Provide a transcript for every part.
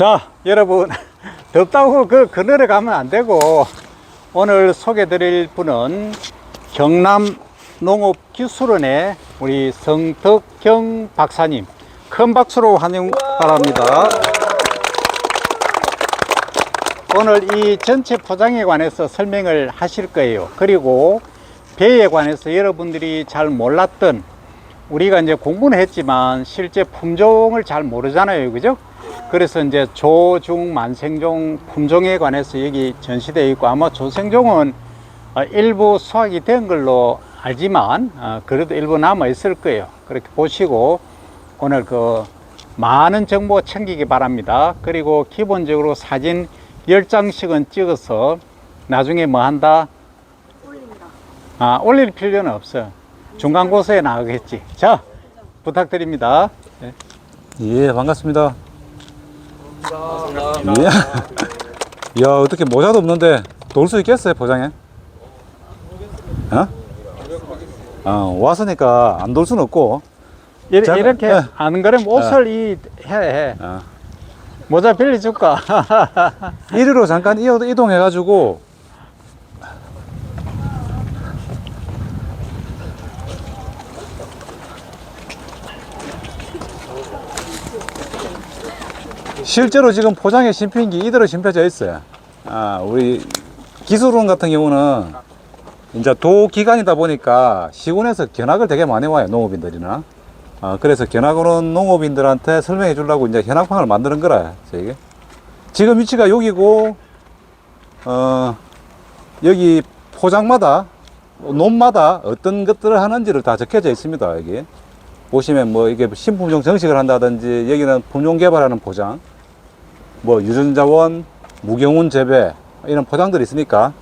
자, 여러분, 덥다고 그늘에 가면 안 되고, 오늘 소개해 드릴 분은 경남 농업기술원의 우리 성덕경 박사님, 큰 박수로 환영 바랍니다. 오늘 이 전체 포장에 관해서 설명을 하실 거예요. 그리고 배에 관해서 여러분들이 잘 몰랐던, 우리가 이제 공부는 했지만 실제 품종을 잘 모르잖아요, 그죠? 그래서 이제 조, 중, 만생종 품종에 관해서 여기 전시되어 있고, 아마 조생종은 일부 수확이 된 걸로 알지만 그래도 일부 남아 있을 거예요. 그렇게 보시고 오늘 그 많은 정보 챙기기 바랍니다. 그리고 기본적으로 사진 10장씩은 찍어서 나중에 뭐 한다? 올린다. 올릴 필요는 없어. 중간고사에 나가겠지. 자, 부탁드립니다. 네. 예, 반갑습니다. 감사합니다. 예. 야, 어떻게 모자도 없는데 돌 수 있겠어요, 포장에? 왔으니까 안 돌 수는 없고. 이렇게 안 그러면 옷을 해. 모자 빌려줄까? 이리로 잠깐 이동해가지고. 실제로 지금 포장에 심표인게 이대로 심표져 있어요. 우리 기술원 같은 경우는 이제 도기관이다 보니까 시군에서 견학을 되게 많이 와요, 농업인들이나. 그래서 견학을 온 농업인들한테 설명해 주려고 이제 현학판을 만드는 거라, 저게. 지금 위치가 여기고, 여기 포장마다, 논마다 어떤 것들을 하는지를 다 적혀져 있습니다, 여기. 보시면 뭐 이게 신품종 정식을 한다든지, 여기는 품종 개발하는 포장, 뭐 유전자원, 무경운 재배, 이런 포장들이 있으니까,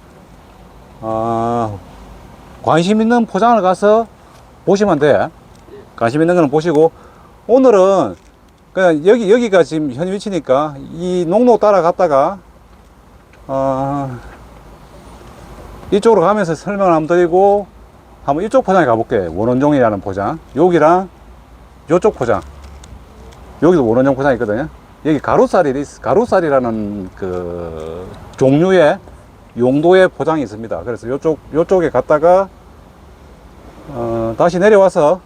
관심 있는 포장을 가서 보시면 돼. 관심 있는 거는 보시고, 오늘은 그냥 여기가 지금 현 위치니까 이 농로 따라갔다가 이쪽으로 가면서 설명을 한번 드리고, 한번 이쪽 포장에 가볼게요. 원원종이라는 포장, 여기랑 요쪽 포장, 여기도 원원종 포장이 있거든요. 여기 가루살이라는 그 종류의 용도의 포장이 있습니다. 그래서 요쪽에 갔다가 다시 내려와서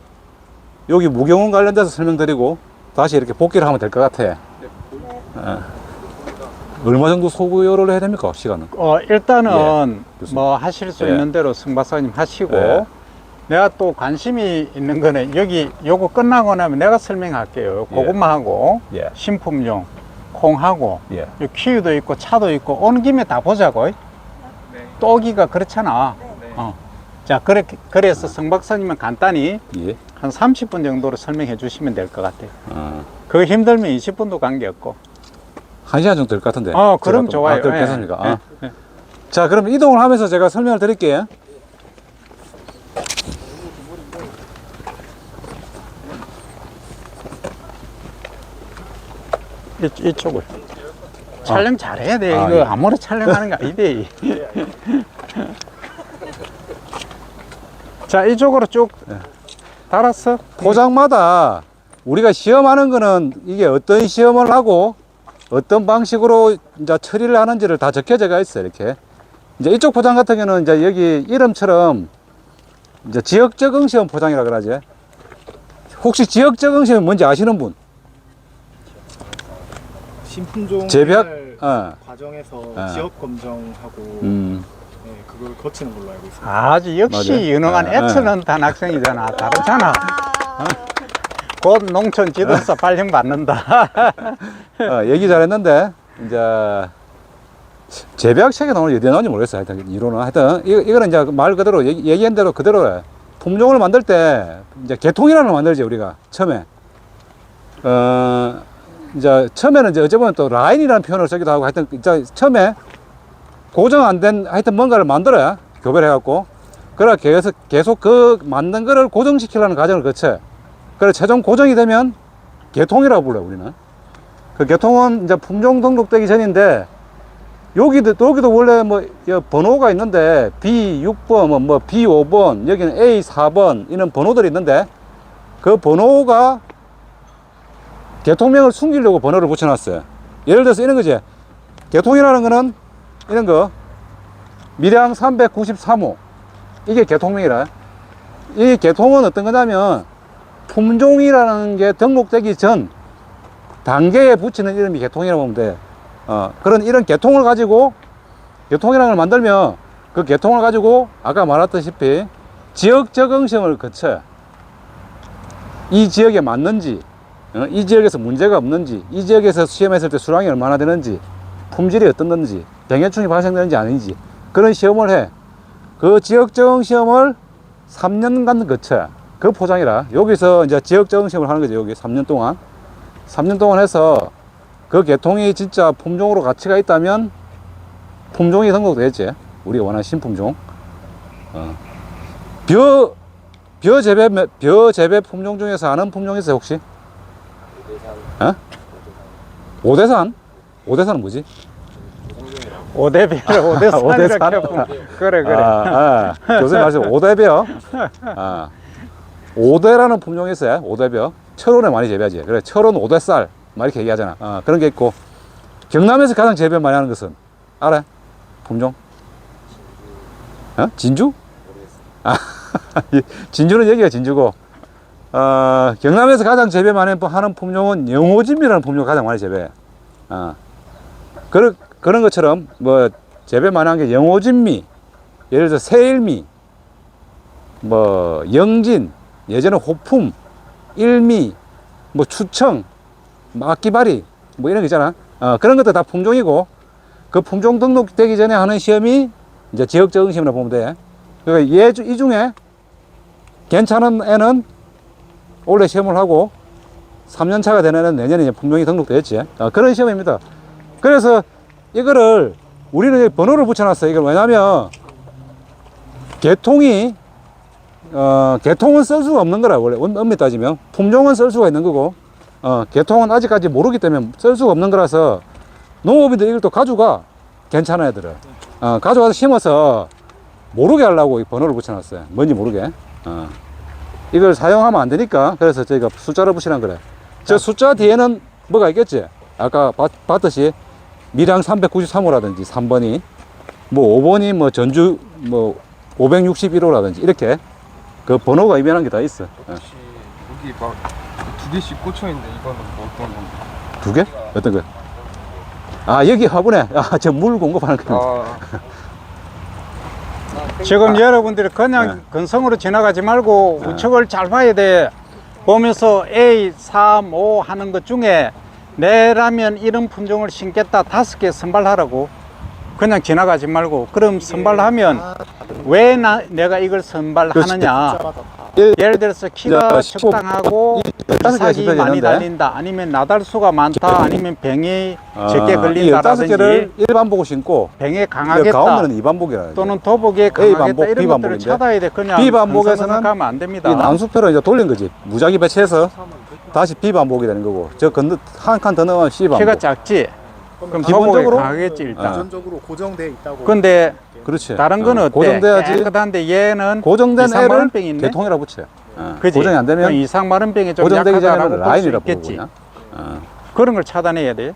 여기 무경운 관련돼서 설명드리고 다시 이렇게 복귀를 하면 될 것 같아. 얼마 정도 소요를 해야 됩니까, 시간은? 일단은 예, 뭐 하실 수 예. 있는 대로 성 박사님 하시고, 예. 내가 또 관심이 있는 거는 여기 요거 끝나고 나면 내가 설명할게요. 예. 고구마 하고 예. 신품종 콩하고 예. 요 키위도 있고 차도 있고 온 김에 다 보자고. 네. 또 오기가 그렇잖아. 네. 자, 그래서 성 박사님은 간단히 예. 한 30분 정도로 설명해 주시면 될 것 같아요. 그거 힘들면 20분도 관계없고. 1시간 정도 될 것 같은데. 그럼 좋아요. 그렇게 예. 괜찮습니까? 예. 자, 그럼 이동을 하면서 제가 설명을 드릴게요. 이쪽을. 촬영 잘해야 돼. 이거 예. 아무나 촬영하는 거 아니대. 자, 이쪽으로 쭉 달았어. 포장마다 우리가 시험하는 거는 이게 어떤 시험을 하고 어떤 방식으로 이제 처리를 하는지를 다 적혀져 있어요, 이렇게. 이제 이쪽 포장 같은 경우는 이제 여기 이름처럼 이제 지역 적응 시험 포장이라 그러지. 혹시 지역 적응 시험이 뭔지 아시는 분? 신품종 재배학 과정에서 지역 검정하고 네, 그걸 거치는 걸로 알고 있습니다. 아주 역시 맞아요. 유능한 애쓰는 학생이잖아. 다르잖아. 곧 농촌 지도사 발령 받는다. 얘기 잘했는데 이제 재배학 책에 나오는 어디에 나오는지 모르겠어요. 하여튼 이론은 하여튼 이거는 이제 말 그대로 얘기한 대로 그대로 품종을 만들 때 이제 개통이라는 걸 만들지, 우리가 처음에. 이제 처음에는 이제 어쩌면 또 라인이라는 표현을 쓰기도 하고, 하여튼 이제 처음에 고정 안 된 하여튼 뭔가를 만들어야 교배를 해갖고, 그래 계속 그 만든 거를 고정시키려는 과정을 거쳐. 그래 최종 고정이 되면 개통이라고 불러요, 우리는. 그 개통은 이제 품종 등록되기 전인데, 여기도 원래 뭐 번호가 있는데 B6번, 뭐 B5번, 여기는 A4번 이런 번호들이 있는데, 그 번호가 개통명을 숨기려고 번호를 붙여놨어요. 예를 들어서 이런 거지. 개통이라는 거는 이런 거 밀양 393호 이게 개통명이라. 이 개통은 어떤 거냐면 품종이라는 게 등록되기 전 단계에 붙이는 이름이 개통이라고 보면 돼. 그런 이런 개통을 가지고 개통이라는 걸 만들면 그 개통을 가지고 아까 말했다시피 지역 적응 시험을 거쳐 이 지역에 맞는지, 이 지역에서 문제가 없는지, 이 지역에서 시험했을 때 수량이 얼마나 되는지, 품질이 어떻는지, 병해충이 발생되는지 아닌지 그런 시험을 해. 그 지역 적응 시험을 3년간 거쳐. 그 포장이라. 여기서 이제 지역 적응 시험을 하는 거죠. 여기 3년 동안. 3년 동안 해서 그 개통이 진짜 품종으로 가치가 있다면 품종이 등록되겠지. 우리가 원하는 신품종. 벼 재배 품종 중에서 아는 품종 있어요, 혹시? 오대산? 오대산은 뭐지? 오대별, 오대산이라고. 그래. 교수님 말씀 오대벼. 오대라는 품종이 있어요. 오대벼. 철원에 많이 재배하지. 그래, 철원 오대쌀. 막 이렇게 얘기하잖아. 그런 게 있고. 경남에서 가장 재배 많이 하는 것은? 알아? 품종? 진주? 진주는 여기가 진주고. 경남에서 가장 재배 많이 하는 품종은 영호진미라는 품종을 가장 많이 재배해. 그런 것처럼 뭐 재배 많이 한 게 영호진미, 예를 들어서 새일미, 뭐 영진, 예전에 호품, 일미, 뭐 추청, 막기바리 뭐 이런 거 있잖아. 그런 것도 다 품종이고 그 품종 등록되기 전에 하는 시험이 이제 지역 적응 시험이라고 보면 돼. 그러니까 이 중에 괜찮은 애는 올해 시험을 하고 3년 차가 되는 애는 내년에 이제 품종이 등록되겠지. 그런 시험입니다. 그래서 이거를 우리는 번호를 붙여놨어요. 이걸 왜냐면 개통은 쓸 수가 없는 거라. 원래 엄밀히 따지면 품종은 쓸 수가 있는 거고 개통은 아직까지 모르기 때문에 쓸 수가 없는 거라서 농업인들 이걸 또 가져가. 괜찮은 애들을 가져와서 심어서 모르게 하려고 이 번호를 붙여놨어요. 뭔지 모르게. 이걸 사용하면 안 되니까 그래서 저희가 숫자를 붙이란 그래. 저 숫자 뒤에는 뭐가 있겠지. 아까 봤듯이 밀양 393호라든지 3번이 뭐 5번이 뭐 전주 뭐 561호라든지 이렇게 그 번호가 의미하는 게 다 있어. 혹시 여기 막 두 개씩 꽂혀 있는데 이거는 뭐 어떤 건가요? 두 개? 어떤 거? 여기 화분에 저 물 공급하는 거. 지금 여러분들이 그냥 근성으로 지나가지 말고 우측을 잘 봐야 돼. 보면서 A, 3, 5 하는 것 중에 내라면 이런 품종을 심겠다 5개 선발하라고. 그냥 지나가지 말고. 그럼 선발하면 왜 내가 이걸 선발하느냐. 예를 들어서 키가 적당하고 이삭이 많이 달린다, 아니면 나달수가 많다, 아니면 병이 적게 걸린다라든지 일반 보고 심고 병에 강하겠다, 가운데는 이반복이라 또는 도복에 강하겠다, 반복, 이런 것들을 B반복인데? 찾아야 돼. 그냥 B반복에서는 가면 안 됩니다. 이 난수표로 이제 돌린 거지. 무작위 배치해서 다시 B반복이 되는 거고, 저 한 칸 더 넣으면 C반복. 키가 작지? 그럼 기본적으로 도복에 강하겠지 일단. 기본적으로 고정돼 있다고. 근데 그렇지. 다른 거는 어때? 고정돼야지. 깨끗한데 얘는 고정된 애를 이상마른병이 있네. 개통이라고 붙여요. 그지? 고정이 안 되면 이상마른병이 좀 고정되기 약하다라고 전에는 볼 수 라인이라고 있겠지. 보거든요. 그런 걸 차단해야 돼.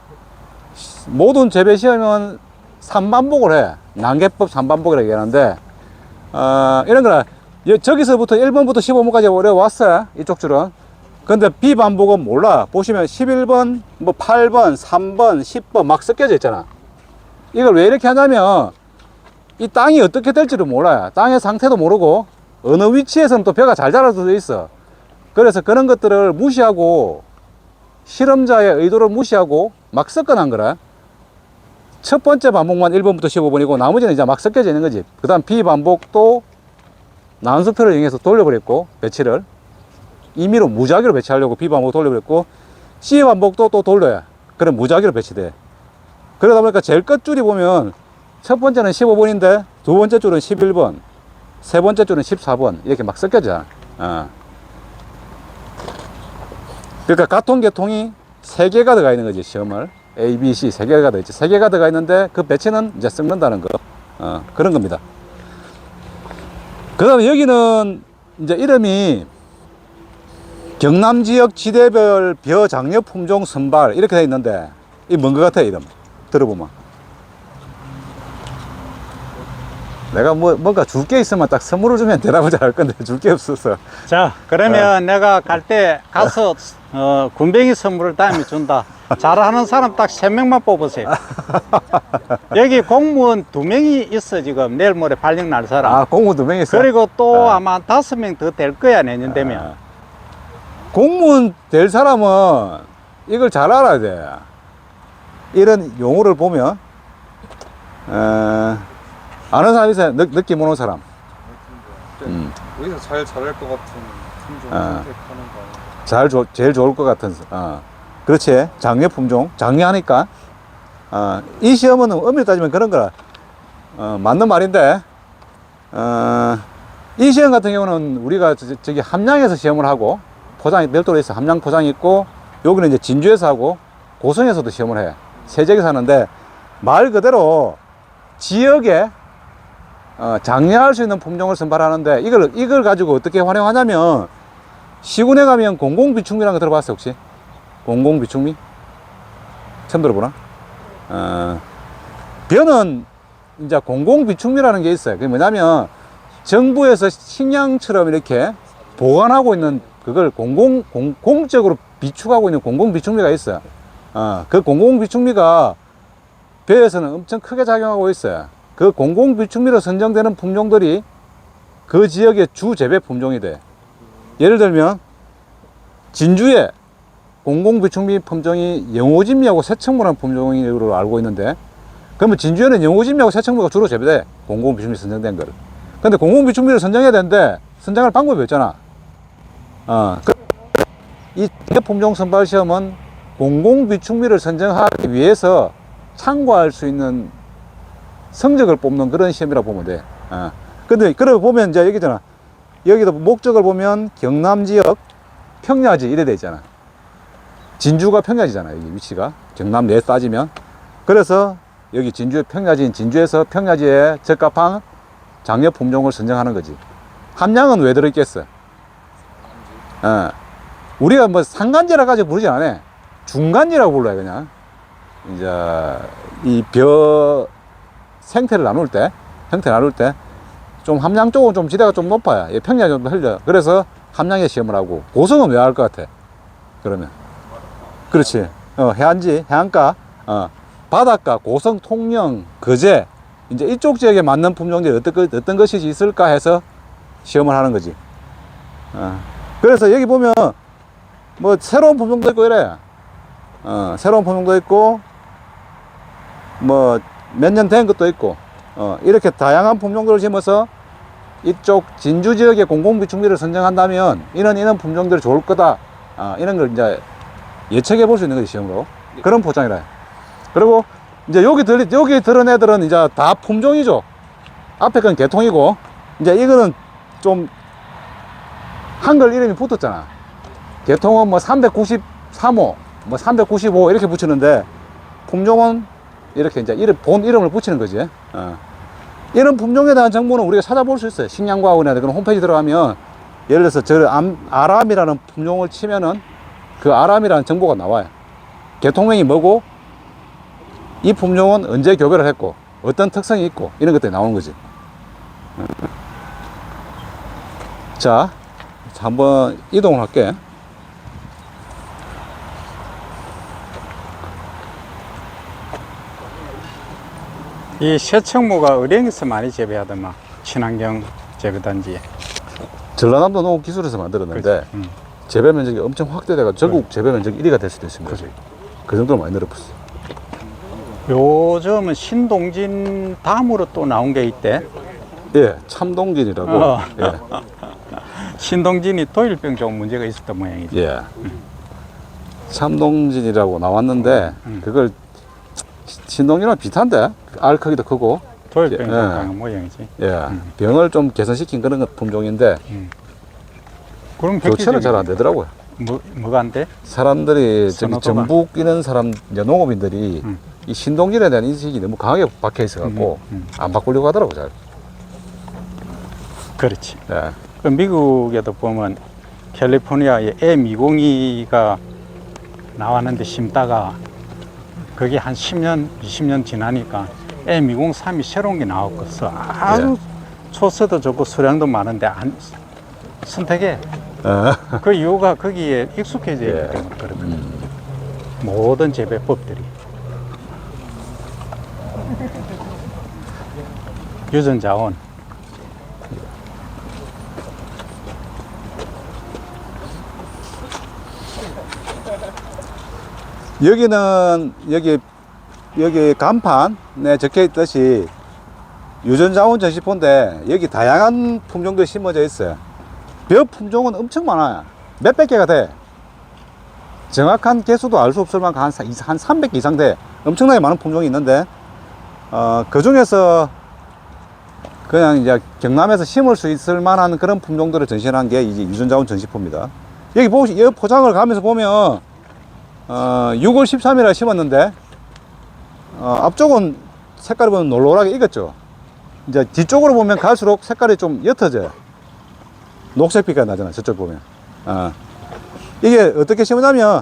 모든 재배 시험은 3반복을 해. 난개법 3반복이라고 얘기하는데, 이런 거라, 저기서부터 1번부터 15번까지 어려왔어요. 이쪽 줄은. 근데 B반복은 몰라. 보시면 11번, 뭐 8번, 3번, 10번 막 섞여져 있잖아. 이걸 왜 이렇게 하냐면, 이 땅이 어떻게 될지를 몰라요. 땅의 상태도 모르고, 어느 위치에서는 또 벼가 잘 자랄 수도 있어. 그래서 그런 것들을 무시하고, 실험자의 의도를 무시하고 막 섞어놓은 거라. 첫 번째 반복만 1번부터 15번이고 나머지는 이제 막 섞여져 있는 거지. 그 다음 B반복도 난수표를 이용해서 돌려버렸고, 배치를 임의로 무작위로 배치하려고 B반복 돌려버렸고, C반복도 또 돌려야 그럼 무작위로 배치돼. 그러다 보니까 제일 끝줄이 보면 첫 번째는 15번인데 두 번째 줄은 11번, 세 번째 줄은 14번 이렇게 막 섞여져. 그러니까 같은 계통이 3개가 들어가 있는 거지. 시험을 A, B, C 3개가 들어가 있지. 3개가 들어가 있는데 그 배치는 이제 섞는다는 거. 그런 겁니다. 그 다음에 여기는 이제 이름이 경남 지역 지대별 벼 장려 품종 선발 이렇게 돼 있는데, 이 뭔 것 같아, 이름? 들어보면. 내가 뭔가 줄 게 있으면 딱 선물을 주면 대답을 잘 할 건데, 줄 게 없어서. 자, 그러면 내가 갈 때 가서 군뱅이 선물을 다음에 준다. 잘하는 사람 딱 3명만 뽑으세요. 여기 공무원 2명이 있어, 지금. 내일 모레 발령 날 사람. 아, 공무 2명 있어? 그리고 또 아마 5명 더 될 거야, 내년 되면. 공무원 될 사람은 이걸 잘 알아야 돼. 이런 용어를 보면, 아는 사람 있어요? 느낌 오는 사람. 여기서 잘 자랄 것 같은 품종 선택하는 거 아니에요? 제일 좋을 것 같은, 그렇지. 장려 품종. 장려하니까. 이 시험은 엄밀히 따지면 그런 거라. 맞는 말인데, 이 시험 같은 경우는 우리가 저기 함양에서 시험을 하고, 포장이 별도로 있어. 함양 포장이 있고, 여기는 이제 진주에서 하고, 고성에서도 시험을 해. 세 지역에서 하는데, 말 그대로 지역에 장려할 수 있는 품종을 선발하는데, 이걸 가지고 어떻게 활용하냐면, 시군에 가면 공공비축미라는 거 들어봤어, 혹시? 공공비축미? 처음 들어보나? 벼는 이제 공공비축미라는 게 있어요. 그게 뭐냐면, 정부에서 식량처럼 이렇게 보관하고 있는 그걸 공적으로 비축하고 있는 공공비축미가 있어요. 그 공공비축미가 벼에서는 엄청 크게 작용하고 있어요. 그 공공비축미로 선정되는 품종들이 그 지역의 주 재배 품종이 돼. 예를 들면 진주에 공공비축미 품종이 영호진미하고 새청무라는 품종으로 알고 있는데, 그러면 진주에는 영호진미하고 새청무가 주로 재배돼. 공공비축미 선정된 거를. 근데 공공비축미를 선정해야 되는데 선정할 방법이 없잖아. 이 품종 선발 시험은 공공비축미를 선정하기 위해서 참고할 수 있는 성적을 뽑는 그런 시험이라고 보면 돼. 근데, 그러고 보면 이제 여기잖아. 여기도 목적을 보면 경남 지역 평야지 이래 돼 있잖아. 진주가 평야지잖아, 여기 위치가. 경남 내에 따지면. 그래서 여기 진주의 평야지인 진주에서 평야지에 적합한 장려 품종을 선정하는 거지. 함양은 왜 들어있겠어? 우리가 뭐 상간지라 가지고 부르지 않아. 중간지라고 불러요, 그냥. 이제 이 벼 생태를 나눌 때, 형태 나눌 때, 좀 함양 쪽은 좀 지대가 좀 높아요. 평야 정도 흘려. 그래서 함양에 시험을 하고, 고성은 왜 할 것 같아? 그러면. 그렇지. 해안지, 해안가, 바닷가, 고성, 통영, 거제, 이제 이쪽 지역에 맞는 품종들이 어떤 것이 있을까 해서 시험을 하는 거지. 그래서 여기 보면, 뭐, 새로운 품종도 있고 이래. 새로운 품종도 있고, 뭐, 몇 년 된 것도 있고, 이렇게 다양한 품종들을 심어서 이쪽 진주 지역의 공공비축미를 선정한다면 이런 품종들이 좋을 거다. 이런 걸 이제 예측해 볼 수 있는 거지, 시험으로. 그런 포장이라. 그리고 이제 여기 들은 애들은 이제 다 품종이죠. 앞에 건 개통이고, 이제 이거는 좀 한글 이름이 붙었잖아. 개통은 뭐 393호, 뭐 395 이렇게 붙이는데, 품종은 이렇게 이제 본 이름을 붙이는 거지. 이런 품종에 대한 정보는 우리가 찾아볼 수 있어요. 식량과학원이나 그런 홈페이지 들어가면, 예를 들어서 아람이라는 품종을 치면은 그 아람이라는 정보가 나와요. 개통명이 뭐고, 이 품종은 언제 교배를 했고, 어떤 특성이 있고, 이런 것들이 나오는 거지. 자, 한번 이동을 할게. 이 새청무가 의령에서 많이 재배하더만, 친환경 재배단지에. 전라남도 농업기술에서 만들었는데, 재배 면적이 엄청 확대돼가 전국 재배 면적이 1위가 될 수도 있습니다. 그 정도로 많이 늘어봤어요. 요즘은 신동진 다음으로 또 나온 게 있대. 예, 참동진이라고. 예. 신동진이 토일병 좀 문제가 있었던 모양이지. 예. 참동진이라고 나왔는데, 그걸 신동이랑 비슷한데, 알 크기도 크고. 토일병 예. 강한 모양이지. 예. 병을 좀 개선시킨 그런 품종인데, 그럼 교체는 잘 안 되더라고요. 뭐가 안 돼? 사람들이 저기 선호도가? 전북 이런 사람, 농업인들이 이 신동진에 대한 인식이 너무 강하게 박혀 있어갖고, 안 바꾸려고 하더라고, 잘. 그렇지. 예. 그 미국에도 보면 캘리포니아에 M202가 나왔는데 심다가 그게 한 10년, 20년 지나니까 M203이 새로운 게 나왔겠어. 아주 초세도 좋고 수량도 많은데 안 선택해. 그 이유가 거기에 익숙해져 있기 때문에 그렇거든. 모든 재배법들이. 유전자원. 여기는 여기 간판에 적혀 있듯이 유전자원 전시포인데 여기 다양한 품종들이 심어져 있어요. 벼 품종은 엄청 많아요. 몇백 개가 돼. 정확한 개수도 알 수 없을 만큼 한 300개 이상 돼. 엄청나게 많은 품종이 있는데 그 중에서 그냥 이제 경남에서 심을 수 있을 만한 그런 품종들을 전시한 게 이제 유전자원 전시포입니다. 여기 여기 포장을 가면서 보면 6월 13일에 심었는데 앞쪽은 색깔이 보면 노랗게 익었죠. 이제 뒤쪽으로 보면 갈수록 색깔이 좀 옅어져요. 녹색빛가 나잖아요. 저쪽 보면. 이게 어떻게 심었냐면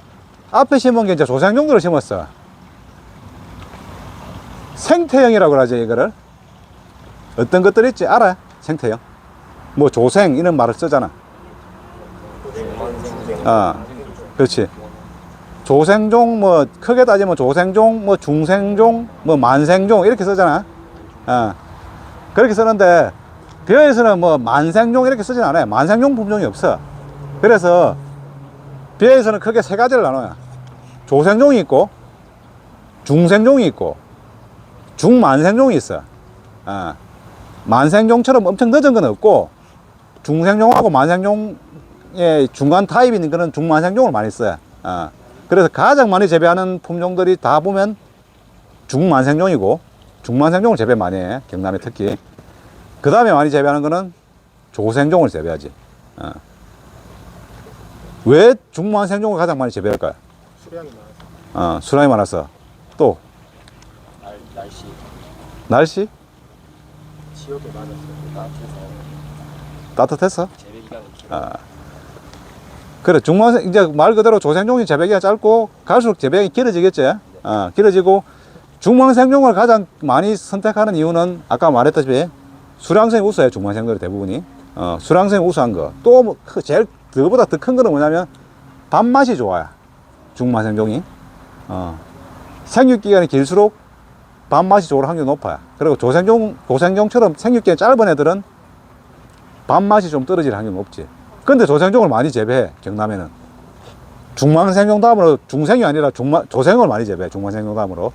앞에 심은 게 이제 조생종들을 심었어. 생태형이라고 그러죠. 이거를 어떤 것들 있지 알아? 생태형 뭐 조생 이런 말을 쓰잖아. 그렇지. 조생종 뭐 크게 따지면 조생종 뭐 중생종 뭐 만생종 이렇게 쓰잖아. 그렇게 쓰는데 벼에서는 뭐 만생종 이렇게 쓰진 않아요. 만생종 품종이 없어. 그래서 벼에서는 크게 세 가지를 나눠요. 조생종이 있고 중생종이 있고 중만생종이 있어. 만생종처럼 엄청 늦은 건 없고 중생종하고 만생종의 중간 타입이 있는 거는 중만생종을 많이 써요. 그래서 가장 많이 재배하는 품종들이 다 보면 중만생종이고 중만생종을 재배 많이 해. 경남에 특히. 그 다음에 많이 재배하는 거는 조생종을 재배하지. 왜 중만생종을 가장 많이 재배할까요? 수량이 많아서. 수량이 많아서. 또 날씨. 날씨? 지역에 맞아서 따뜻해서? 재배 기간이 길어. 그래, 이제 말 그대로 조생종이 재배기가 짧고 갈수록 재배기 길어지겠지. 길어지고 중망생종을 가장 많이 선택하는 이유는 아까 말했다시피 수량성이 우수해요. 중망생종들이 대부분이. 수량성이 우수한 거. 또 뭐 제일 그거보다 더 큰 거는 뭐냐면 밥맛이 좋아요. 중망생종이. 생육기간이 길수록 밥맛이 좋을 확률이 높아요. 그리고 조생종처럼 생육기간이 짧은 애들은 밥맛이 좀 떨어질 확률이 높지. 근데 조생종을 많이 재배해, 경남에는. 중망생종 다음으로 중생이 아니라 조생을 많이 재배해, 중망생종 다음으로.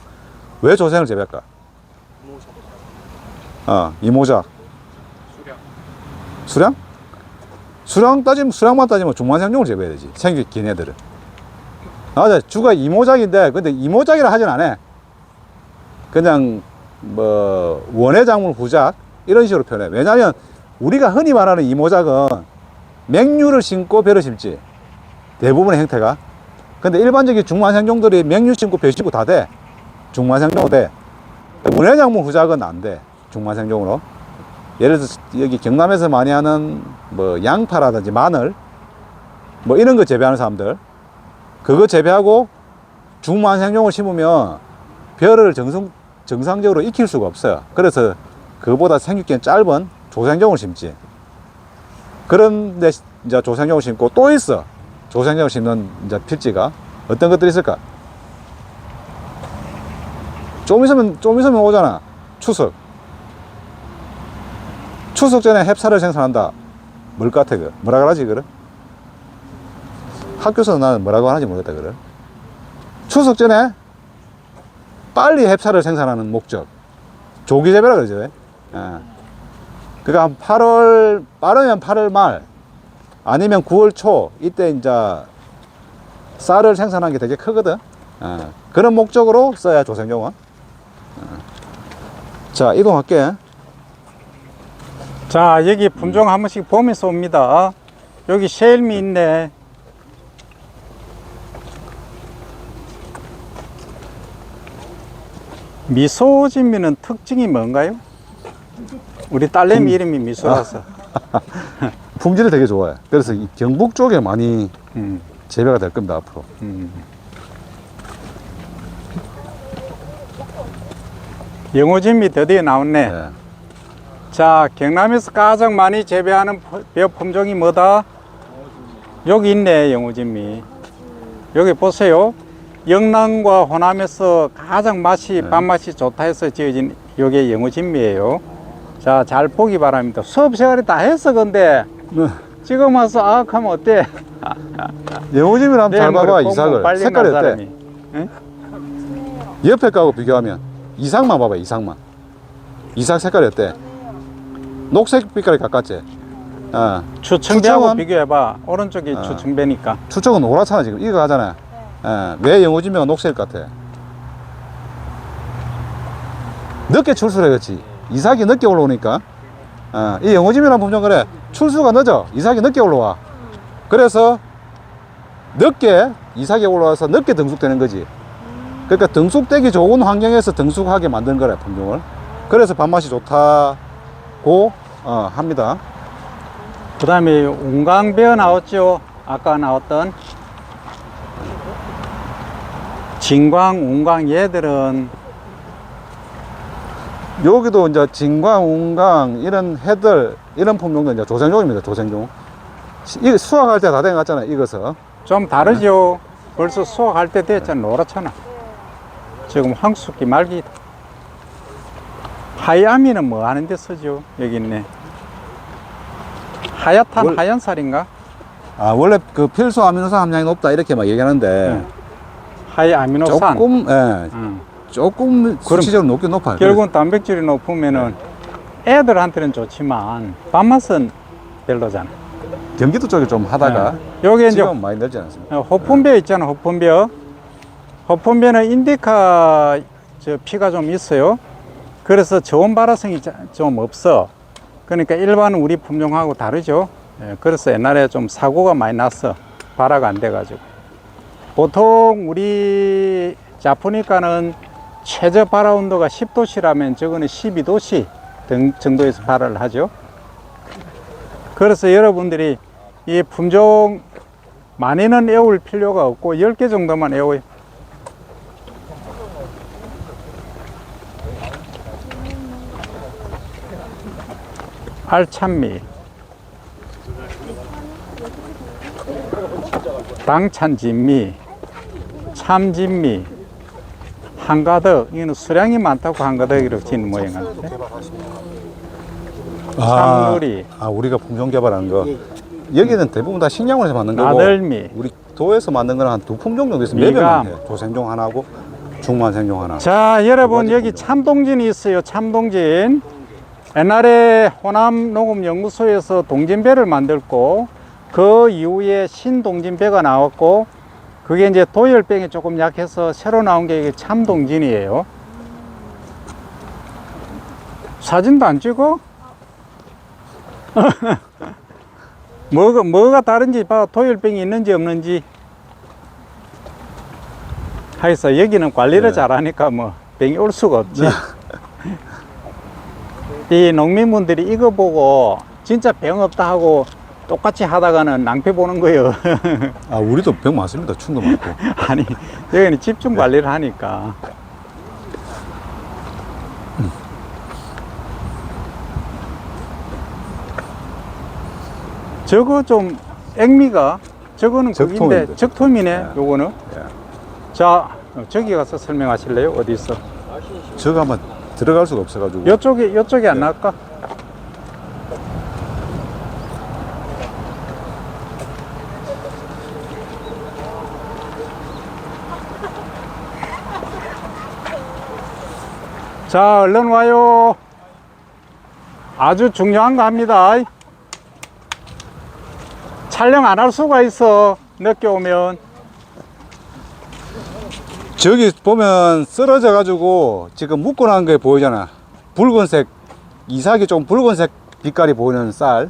왜 조생을 재배할까? 이모작. 수량? 수량만 따지면 중만생종을 재배해야 되지. 생기 긴 애들은. 맞아, 주가 이모작인데, 근데 이모작이라 하진 않아. 그냥, 뭐, 원예작물 후작, 이런 식으로 표현해. 왜냐면, 우리가 흔히 말하는 이모작은 맹류를 심고 벼를 심지. 대부분의 형태가. 근데 일반적인 중만생종들이 맹류 심고 벼 심고 다 돼. 중만생종으로 돼. 원예작물 후작은 안 돼. 중만생종으로. 예를 들어서 여기 경남에서 많이 하는 뭐 양파라든지 마늘 뭐 이런 거 재배하는 사람들 그거 재배하고 중만생종을 심으면 벼를 정상적으로 익힐 수가 없어요. 그래서 그거보다 생육기간 짧은 조생종을 심지. 그런데 이제 조생종을 심고 또 있어. 조생종을 심는 이제 필지가 어떤 것들이 있을까? 좀 있으면 오잖아. 추석 전에 햅쌀을 생산한다. 뭘 같아, 그? 뭐라 그러지, 그래? 학교에서 나는 뭐라고 하는지 모르겠다, 그래? 추석 전에 빨리 햅쌀을 생산하는 목적. 조기재배라 그러죠, 그러니까 한 8월, 빠르면 8월 말, 아니면 9월 초, 이때 이제 쌀을 생산하는 게 되게 크거든. 그런 목적으로 써야 조생종은. 자, 이동할게. 자, 여기 품종 한 번씩 보면서 옵니다. 여기 셰일미 있네. 미소진미는 특징이 뭔가요? 우리 딸내미 이름이 미소라서. 품질을 되게 좋아해. 그래서 이 경북 쪽에 많이 재배가 될 겁니다, 앞으로. 영호진미 드디어 나왔네. 예. 자, 경남에서 가장 많이 재배하는 벼 품종이 뭐다? 여기 있네, 영호진미. 여기 보세요. 영남과 호남에서 가장 맛이, 밥맛이 좋다 해서 지어진 요게 영호진미예요. 자, 잘 보기 바랍니다. 수업 시간에 다 했어, 근데. 지금 와서 하면 어때? 영호짐이랑 한번 잘 봐봐, 공부 이삭을. 빨리 색깔이 난 어때? 사람이. 응? 옆에 거하고 비교하면 이삭만 봐봐, 이삭만. 이삭 색깔이 어때? 녹색 빛깔이 가깝지? 추청배하고 추청은? 비교해봐. 오른쪽이 추청배니까. 추쪽은 노랗잖아, 지금. 이거 하잖아. 왜 영호짐이가 녹색일 것 같아? 늦게 출수를 했지. 이삭이 늦게 올라오니까. 이 영호짐이라는 품종 그래. 출수가 늦어. 이삭이 늦게 올라와. 그래서 늦게 이삭이 올라와서 늦게 등숙되는 거지. 그러니까 등숙되기 좋은 환경에서 등숙하게 만든 거래, 품종을. 그래서 밥맛이 좋다고 합니다. 그 다음에 운강배어 나왔죠. 아까 나왔던 진광, 운강 얘들은 여기도 이제 진광, 운강 이런 해들 이런 품종도 이제 조생종입니다. 조생종. 이 수확할 때 다 된 것 같잖아요. 익어서. 좀 다르죠. 벌써 수확할 때 됐잖아. 노랗잖아. 지금 황숙기 말기. 하야미는 뭐 하는데 쓰죠? 여기 있네. 하얗탄 하얀살인가? 원래 그 필수 아미노산 함량이 높다 이렇게 막 얘기하는데 하야미노산. 조금 조금 수치적으로 높긴 높아요. 결국은 단백질이 높으면은 애들한테는 좋지만 밥맛은 별로잖아. 경기도 쪽에 좀 하다가 여기 이제 지금 많이 늘지 않습니까? 호품벼 있잖아. 호품벼. 호품벼는 인디카 피가 좀 있어요. 그래서 저온 발화성이 좀 없어. 그러니까 일반 우리 품종하고 다르죠. 그래서 옛날에 좀 사고가 많이 났어. 발화가 안 돼가지고. 보통 우리 자포니카는 최저 발화 온도가 10도씨라면 저거는 12도씨 정도에서 발화를 하죠. 그래서 여러분들이 이 품종 많이는 애울 필요가 없고 10개 정도만 애워요. 알찬미, 당찬진미, 참진미, 한가득. 이거는 수량이 많다고 한가득이라고 짓는 모양 같은데. 참누리, 우리가 품종 개발하는 거. 여기는 대부분 다 식량원에서 만든 거고 나들미. 우리 도에서 만든 거는 한 두 품종 정도 있어요. 미감. 매변만 해. 조생종 하나하고 중만생종 하나. 자, 여러분 여기 참동진이 있어요. 참동진. 옛날에 호남 농업연구소에서 동진배를 만들고 그 이후에 신동진배가 나왔고 그게 이제 도열병이 조금 약해서 새로 나온 게 이게 참동진이에요. 사진도 안 찍어? 뭐가 다른지 봐. 도열병이 있는지 없는지. 하여서 여기는 관리를 잘하니까 뭐 병이 올 수가 없지. 이 농민분들이 이거 보고 진짜 병 없다 하고 똑같이 하다가는 낭패 보는 거예요. 우리도 병 많습니다. 충도 많고. 아니, 여기는 집중 관리를 하니까. 저거 좀 액미가 저거는 적통인데. 그인데 적토미네. 요거는. 자, 저기 가서 설명하실래요? 어디 있어? 저거 한번 들어갈 수가 없어가지고. 요쪽에 안 나갈까? 자, 얼른 와요. 아주 중요한 거 합니다. 촬영 안 할 수가 있어. 늦게 오면. 저기 보면 쓰러져 가지고 지금 묶어놓은 게 보이잖아. 붉은색, 이삭이 좀 붉은색 빛깔이 보이는 쌀.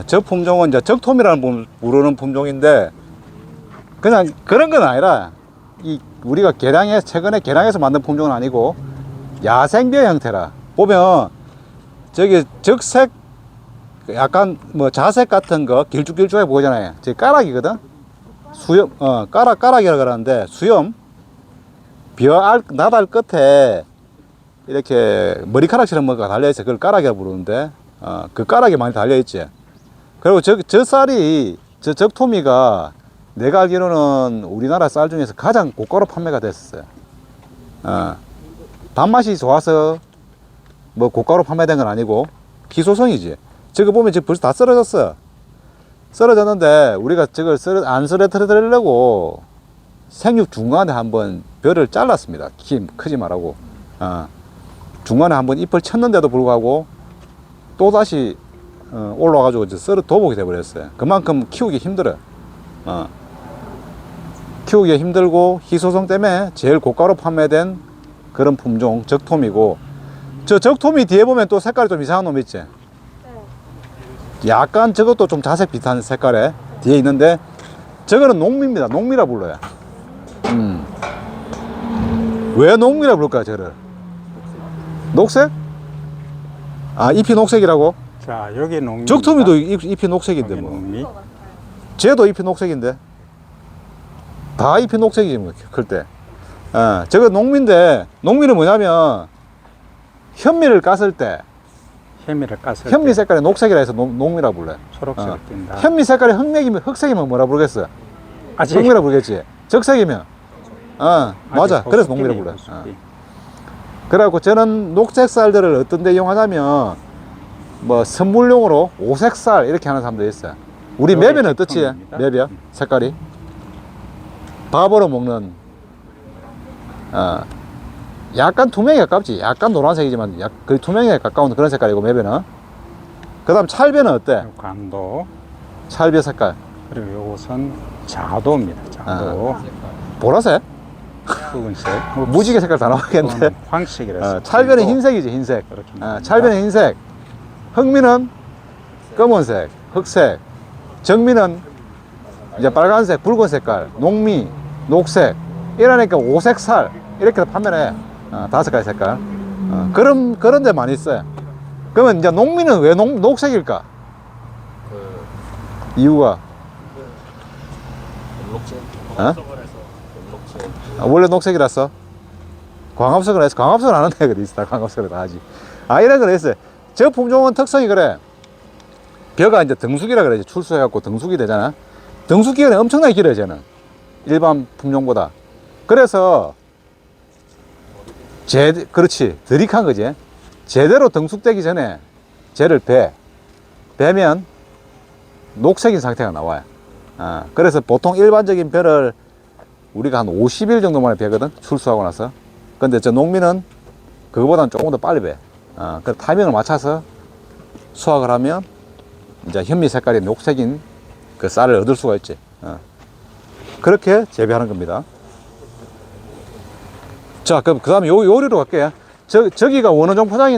저 품종은 이제 적톰이라는 부르는 품종인데 그냥 그런 건 아니라 우리가 최근에 개량해서 만든 품종은 아니고 야생벼 형태라. 보면 저기 적색 약간 뭐 자색 같은 거 길쭉길쭉하게 보이잖아요. 저기 까락이거든. 수염, 까락이라 그러는데 수염 나달 끝에 이렇게 머리카락처럼 뭐가 달려있어. 그걸 까락이라고 부르는데, 그 까락이 많이 달려있지. 그리고 저 쌀이, 저 적토미가 내가 알기로는 우리나라 쌀 중에서 가장 고가로 판매가 됐었어요. 단맛이 좋아서 뭐 고가로 판매된 건 아니고 희소성이지. 저거 보면 지금 벌써 다 썰어졌어. 썰어졌는데 우리가 저걸 안 썰어뜨리려고 생육 중간에 한번 벼를 잘랐습니다. 키 크지 말라고. 중간에 한번 잎을 쳤는데도 불구하고 또다시 올라와가지고 이제 썰어 도복이 돼버렸어요. 그만큼 키우기 힘들어요. 키우기가 힘들고 희소성 때문에 제일 고가로 판매된 그런 품종 적토미고, 저 적토미 뒤에 보면 또 색깔이 좀 이상한 놈 있지? 약간 저것도 좀 자색 비슷한 색깔에 뒤에 있는데 저거는 농미입니다. 농미라 불러요. 왜 농미라 부를까요, 저를? 녹색? 잎이 녹색이라고? 자, 여기 농미. 적토미도 잎이 녹색인데 뭐. 농미. 쟤도 잎이 녹색인데. 다 잎이 녹색이지 뭐, 클 때. 저거 농미인데, 농미는 뭐냐면 현미를 깠을 때 현미를 깠을 현미 때 색깔이 녹색이라 해서 농미라 불러요. 초록색을 띈다. 현미 색깔이 흑색이면 뭐라 부르겠어? 아직 농미라 부르겠지. 적색이면 맞아. 그래서 농미라 불러요. 그래갖고 저는 녹색 쌀들을 어떤 데 이용하냐면 뭐 선물용으로 오색 쌀 이렇게 하는 사람도 있어요. 우리 요게 매변은 어떻지? 적토미입니다. 매변 색깔이 밥으로 먹는 약간 투명에 가깝지. 약간 노란색이지만 거의 투명에 가까운 그런 색깔이고 매변은. 그 다음 찰배는 어때? 광도. 찰배 색깔 그리고 이것은 자도입니다. 자도. 보라색? 붉은색. 무지개 색깔 다 나오겠는데. 이거는 황색이라서. 찰배는 흰색이지. 흰색. 그렇게 나옵니다. 찰배는 흰색, 흑미는 검은색, 흑색, 정미는 이제 빨간색, 붉은 색깔, 녹미, 녹색, 이러니까 오색살 이렇게 판매를 해. 5가지 색깔. 그런 데 많이 있어요. 그러면 이제 녹미는 왜 녹색일까? 이유가 원래 녹색이라서 광합성을 해서 광합성을 안 한다 그래. 있어. 광합성을 다 하지. 이런 걸 했어요. 저 품종은 특성이 그래. 벼가 이제 등숙이라 그래. 출수해갖고 등숙이 되잖아. 등숙 기간이 엄청나게 길어요, 쟤는. 일반 품종보다. 그래서, 그렇지. 드릭한 거지. 제대로 등숙되기 전에 쟤를 베면 녹색인 상태가 나와요. 그래서 보통 일반적인 벼를 우리가 한 50일 정도 만에 베거든. 출수하고 나서. 근데 저 농민은 그거보다는 조금 더 빨리 배. 그 타이밍을 맞춰서 수확을 하면 이제 현미 색깔이 녹색인 그 쌀을 얻을 수가 있지. 그렇게 재배하는 겁니다. 자, 그럼 그 다음에 요리로 갈게요. 저기가 원어종 포장인데